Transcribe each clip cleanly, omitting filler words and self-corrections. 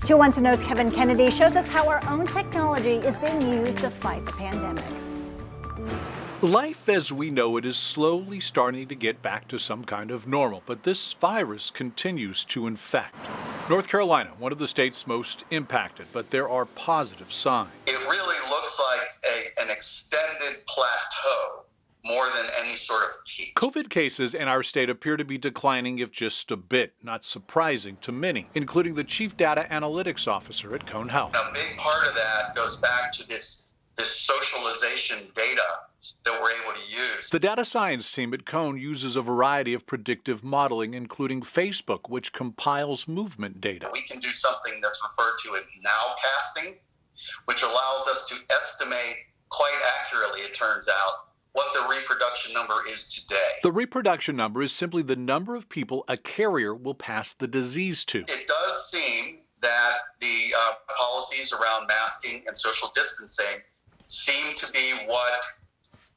2 Wants to Know's Kevin Kennedy shows us how our own technology is being used to fight the pandemic. Life as we know it is slowly starting to get back to some kind of normal, but this virus continues to infect. North Carolina, one of the states most impacted, but there are positive signs. It really looks like an extended plateau more than any sort of peak. COVID cases in our state appear to be declining, if just a bit, not surprising to many, including the chief data analytics officer at Cone Health. A big part of that goes back to this socialization data that we're able to use. The data science team at Cone uses a variety of predictive modeling, including Facebook, which compiles movement data. We can do something that's referred to as nowcasting, which allows us to estimate quite accurately, it turns out, what the reproduction number is today. The reproduction number is simply the number of people a carrier will pass the disease to. It does seem that the policies around masking and social distancing seem to be what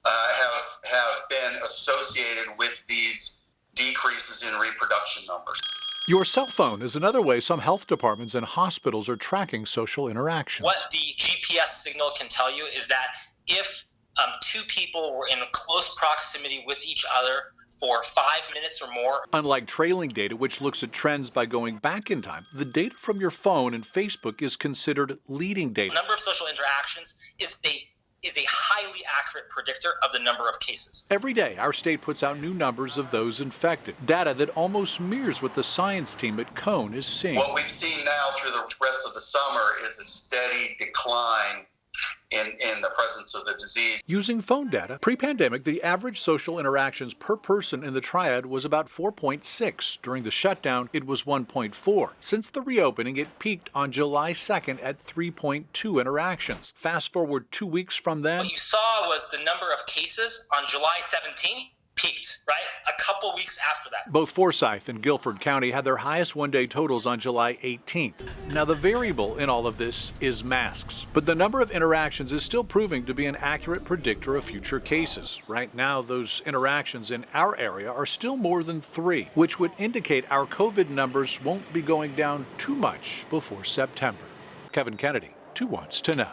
have been associated with these decreases in reproduction numbers. Your cell phone is another way some health departments and hospitals are tracking social interactions. What the GPS signal can tell you is that if two people were in close proximity with each other for 5 minutes or more. Unlike trailing data, which looks at trends by going back in time, the data from your phone and Facebook is considered leading data. The number of social interactions is a highly accurate predictor of the number of cases. Every day, our state puts out new numbers of those infected, data that almost mirrors what the science team at Cone is seeing. What we've seen now through the rest of the summer is a steady decline in the presence of the disease. Using phone data, pre-pandemic, the average social interactions per person in the triad was about 4.6. During the shutdown, it was 1.4. Since the reopening, it peaked on July 2nd at 3.2 interactions. Fast forward 2 weeks from then. What you saw was the number of cases on July 17th peaked, right? A couple weeks after that. Both Forsyth and Guilford County had their highest one-day totals on July 18th. Now, the variable in all of this is masks, but the number of interactions is still proving to be an accurate predictor of future cases. Right now, those interactions in our area are still more than 3, which would indicate our COVID numbers won't be going down too much before September. Kevin Kennedy, 2 Wants to Know.